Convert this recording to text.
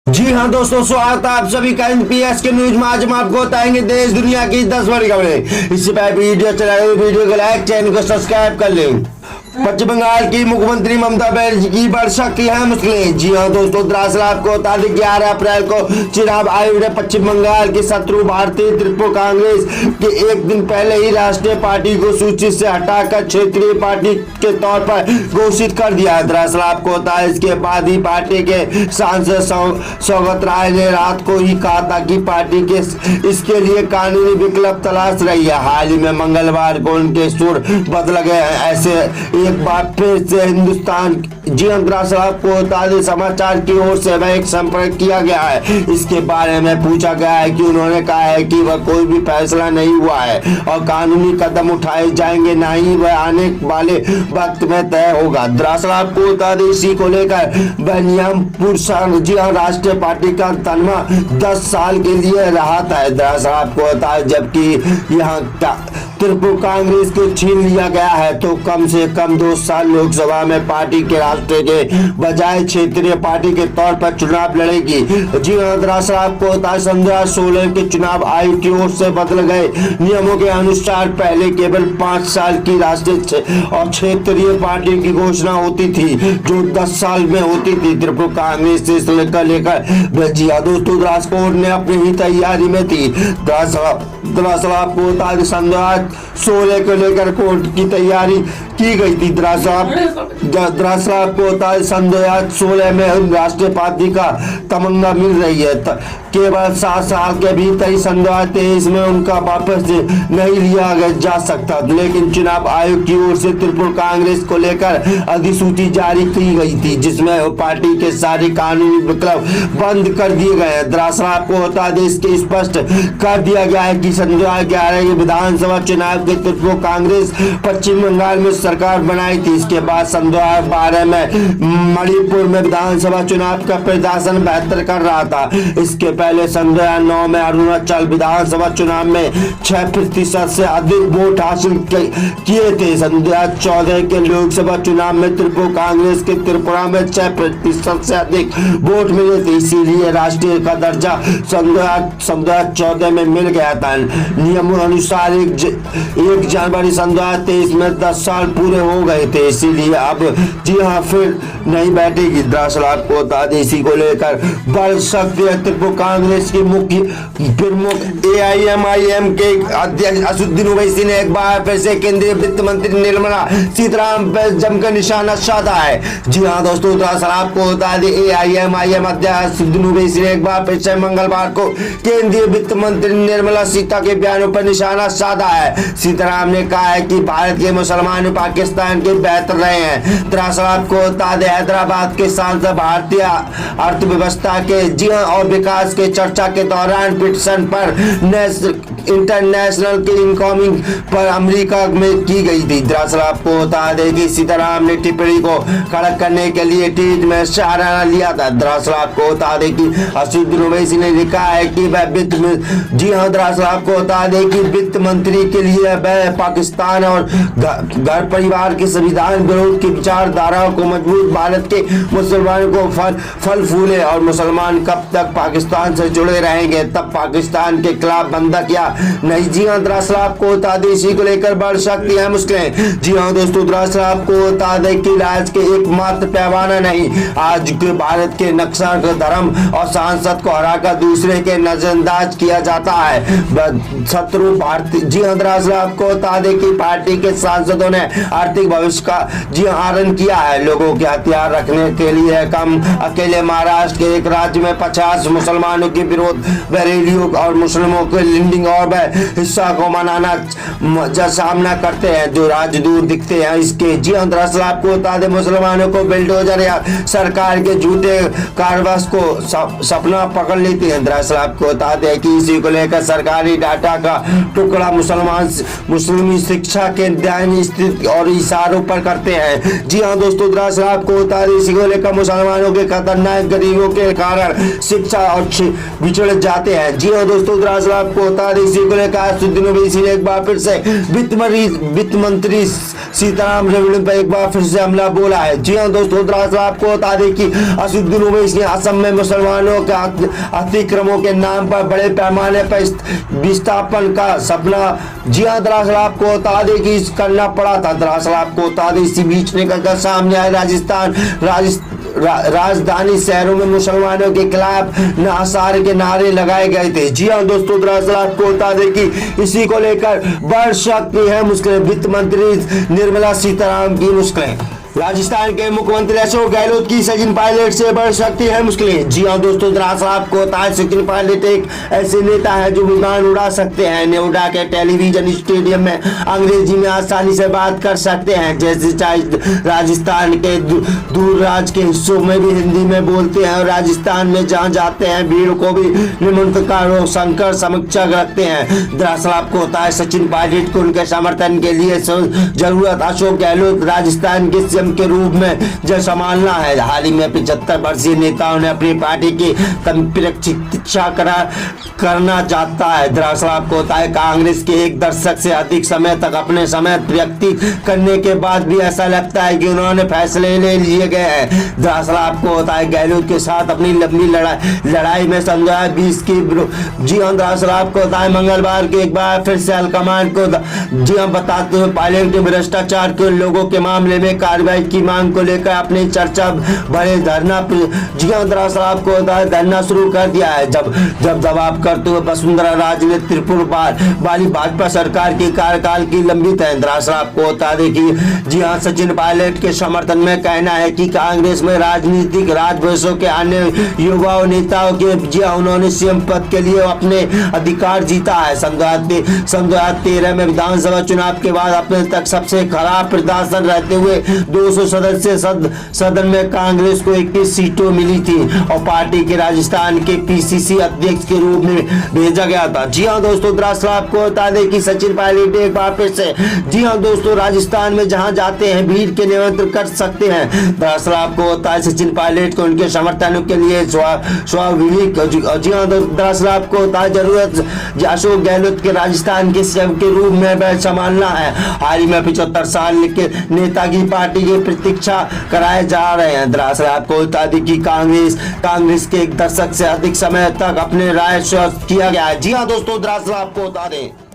जी हाँ दोस्तों, स्वागत है आप सभी का एनपीएस के न्यूज में। आज हम आपको बताएंगे देश दुनिया की 10 बड़ी खबरें। इससे पहले वीडियो चलाए वीडियो को लाइक, चैनल को सब्सक्राइब कर लें। पश्चिम बंगाल की मुख्यमंत्री ममता बनर्जी की बढ़ सकती है मुश्किलें। जी हाँ दोस्तों, दरअसल आपको बता दें 11 अप्रैल को चुनाव आयोग ने पश्चिम बंगाल की शत्रु भारतीय त्रिपुरा कांग्रेस के एक दिन पहले ही राष्ट्रीय पार्टी को सूची से हटाकर क्षेत्रीय पार्टी के तौर पर घोषित कर दिया। दरअसल आपको बता दें इसके बाद ही पार्टी के सांसद सौगत राय ने रात को ही कहा था कि पार्टी के इसके लिए कानूनी विकल्प तलाश रही है। हाल ही में मंगलवार को उनके सुर बदल गए। ऐसे एक बार फिर से हिंदुस्तान दरअसल आपको बता दें समाचार की ओर से वह एक संपर्क किया गया है। इसके बारे में पूछा गया है कि उन्होंने कहा है कि वह कोई भी फैसला नहीं हुआ है और कानूनी कदम उठाए जाएंगे, ना ही वह आने वाले वक्त में तय होगा। दरअसल आपको बता दें इसी को लेकर बनियामपुर राष्ट्रीय पार्टी का तनवा 10 साल के लिए रहा था। दरअसल आपको बता दें जबकि यहाँ त्रिपुरा कांग्रेस को छीन लिया गया है तो कम से कम 2 साल लोकसभा में पार्टी के राष्ट्रीय के बजाय क्षेत्रीय पार्टी के तौर पर चुनाव लड़ेगी। जी हाँ, दरअसल आपको बता 2016 के चुनाव आयोग की ओर से बदल गए नियमों के अनुसार पहले केवल 5 साल की राष्ट्रीय और क्षेत्रीय पार्टी की घोषणा होती थी जो 10 साल में होती थी। त्रिपुरा कांग्रेस से लेकर जी हाँ दोस्तों, राजकोट ने अपनी ही तैयारी में थी। दरअसल आपको बता दें 2016 को लेकर कोर्ट की तैयारी की गई थी। दरअसल आपको बता दें 2016 में राष्ट्रीय पार्टी का तमंगा मिल रही है। केवल 7 साल के भीतर ही 2023 में उनका वापस नहीं लिया जा सकता, लेकिन चुनाव आयोग की ओर से त्रिपुरा कांग्रेस को लेकर अधिसूची जारी की गई थी जिसमें पार्टी के सारे कानूनी विकल्प बंद कर दिए गए हैं। दरअसल आपको बता दें इसके स्पष्ट कर दिया गया है कि 2011 के विधानसभा चुनाव के त्रिपुरा कांग्रेस पश्चिम बंगाल में सरकार बनाई थी। इसके बाद 2012 में मणिपुर में विधानसभा चुनाव का प्रदर्शन बेहतर कर रहा था। इसके पहले 2009 में अरुणाचल विधानसभा चुनाव में 6% से अधिक वोट हासिल किए थे। 2014 के लोकसभा चुनाव में त्रिपुरा कांग्रेस के त्रिपुरा में 6% से अधिक वोट मिले थे, इसीलिए राष्ट्रीय का दर्जा 2014 में मिल गया था। नियमों अनुसार 1 जनवरी 2023 में 10 साल पूरे हो गए थे, इसीलिए अब जी हाँ फिर नहीं बैठेगी। दरअसल आपको बता दें इसी को लेकर बढ़ सकती है त्रिपुरा कांग्रेस की मुख्य प्रमुख एआईएमआईएम के अध्यक्ष असदुद्दीन ओवैसी ने एक बार फिर से केंद्रीय वित्त मंत्री निर्मला सीतारमण पर जमकर निशाना साधा है। जी हाँ दोस्तों, दरअसल आपको बता दें एआईएमआईएम अध्यक्ष असदुद्दीन ओवैसी ने एक बार फिर से मंगलवार को केंद्रीय वित्त मंत्री निर्मला सीता के बयानों पर निशाना साधा है। सीतारामन ने कहा है कि भारत के मुसलमान पाकिस्तान के बेहतर रहे हैं। दरअसल आपको बता दें हैदराबाद के सांसद भारतीय अर्थव्यवस्था के जी और विकास के चर्चा के दौरान पिटिशन पर इंटरनेशनल के इनकमिंग पर अमेरिका में की गई थी। दरअसल आपको बता दें कि सीतारामन ने टिप्पणी को कड़क करने के लिए ट्वीट में सराहना लिया था। दरअसल आपको बता दें कि असदुद्दीन ओवैसी ने लिखा है कि वह वित्त जी हाँ दरअसल आपको बता दें कि वित्त मंत्री के लिए वह पाकिस्तान और घर परिवार के संविधान विरोध की विचारधाराओं को मजबूत भारत के मुसलमानों को फल फूले और मुसलमान कब तक पाकिस्तान से जुड़े रहेंगे तब पाकिस्तान के खिलाफ बंधक या नहीं। जी हाँ, दरअसल आपको बता दें इसी को लेकर बढ़ सकती है मुश्किलें। जी हाँ दोस्तों, दरअसल आपको बता दें कि राज्य के एकमात्र पैमाना नहीं, आज के भारत के नक्शा धर्म और सांसद को हराकर दूसरे के नजरअंदाज किया जाता है शत्रु भारतीय। जी हाँ, दरअसल आपको बता दें कि पार्टी के सांसदों ने आर्थिक भविष्य का जी हरण किया है। लोगों के हथियार रखने के लिए कम अकेले महाराष्ट्र के एक राज्य में 50 मुसलमानों के विरोध बरेलियों और मुस्लिमों के लिंडिंग और हिस्सा को मनाना सामना करते हैं जो राज्य दूर दिखते हैं इसके। जी हाँ, दरअसल आपको बता दें मुसलमानों को बिल्डोजर या सरकार के झूठे कारवास को सपना पकड़ लेती है। दरअसल आपको बता दें कि इसी को लेकर सरकारी डाटा का टुकड़ा मुसलमान मुस्लिम शिक्षा के ध्यान स्थित और इशारों पर करते हैं। जी हाँ दोस्तों, दरअसल आपको बता दें, इसी को लेकर मुसलमानों के खतरनाक गरीबों के कारण शिक्षा और बिछड़ जाते हैं। जी हाँ दोस्तों, दरअसल आपको बता दें, इसी को लेकर असदुद्दीन ओवैसी ने एक बार फिर से वित्त मंत्री सीताराम येचुरी पर एक बार फिर से हमला बोला है। जी हाँ दोस्तों, दरअसल आपको बता दें कि असदुद्दीन ओवैसी ने असम में मुसलमानों के अतिक्रमणों के नाम पर बड़े पैमाने पर विस्थापन का सपना, जी हाँ दरअसल आपको बता दें कि करना पड़ा था। दरअसल आपको बता दें, इसी बीच निकलकर सामने आए राजधानी शहरों में मुसलमानों के खिलाफ नासार के नारे लगाए गए थे। जी हाँ दोस्तों, दरअसल आपको बता दें कि इसी को लेकर बढ़ सकती है मुश्किलें, वित्त मंत्री निर्मला सीतारामन की मुश्किलें। राजस्थान के मुख्यमंत्री अशोक गहलोत की सचिन पायलट से बढ़ सकती है मुश्किलें। जी हाँ दोस्तों, दरअसल आपको बता दें, सचिन पायलट एक ऐसे नेता है जो विमान उड़ा सकते हैं, नोएडा के टेलीविजन स्टेडियम में अंग्रेजी में आसानी से बात कर सकते हैं, जैसे चाहे राजस्थान के दूरराज के हिस्सों में भी हिंदी में बोलते हैं और राजस्थान में जहाँ जाते हैं भीड़ को भी निमंत्रण शंकर समक्षक रखते हैं। दरअसल आपको होता है, सचिन पायलट को उनके समर्थन के लिए जरूरत अशोक गहलोत राजस्थान के सीएम के रूप में जो संभालना है। हाल ही में 75 वर्षीय नेताओं ने अपनी पार्टी की प्रतीक्षा करना चाहता है। दरअसल आपको होता है, कांग्रेस के एक दशक से अधिक समय तक अपने समय व्यतीत करने के बाद भी ऐसा लगता है कि उन्होंने फैसले ले लिए गए हैं। दरअसल आपको होता है, गहलोत के साथ अपनी लंबी लड़ाई में समझौता 20 की, जी हाँ दरअसल आपको होता है, मंगलवार के एक बार फिर से हाईकमान को जी हाँ बताते हुए पायलट के भ्रष्टाचार के लोगों के मामले में कार्रवाई की मांग को लेकर अपनी चर्चा भरे धरना, जी हाँ दरअसल आपको होता है, धरना शुरू कर दिया है। जब दबाव करते हुए वसुंधरा राजे ने त्रिपुरा वाली भाजपा सरकार की कार्यकाल की लंबित है। दरअसल आपको बता दें कि जी हाँ, सचिन पायलट के समर्थन में कहना है कि कांग्रेस में राजनीतिक राजवंशों के अन्य युवा नेताओं के, जी हाँ, उन्होंने सीएम पद के लिए अपने अधिकार जीता है। 2013 में विधानसभा चुनाव के बाद अपने तक सबसे खराब प्रदर्शन रहते हुए 200 सदस्य सदन में कांग्रेस को 21 सीटों मिली थी और पार्टी के राजस्थान के पीसीसी अध्यक्ष के रूप में भेजा गया था। जी हाँ दोस्तों, दरअसल आपको बता दें कि सचिन पायलट एक बार फिर से, जी हाँ दोस्तों, राजस्थान में जहां जाते हैं भीड़ के नियंत्रण कर सकते हैं। दरअसल आपको बता दें, सचिन पायलट को उनके समर्थन के लिए स्वाभाविक, जी हाँ दरअसल आपको बता दें, जरूरत अशोक गहलोत के राजस्थान के सीएम के रूप में संभालना है। हाल ही में 75 साल के नेता की पार्टी की प्रतीक्षा कराए जा रहे हैं। दरअसल आपको बता दें कि कांग्रेस के एक दशक से अधिक समय तक अपने राय किया गया है। जी हाँ दोस्तों, दरअसल आपको बता दें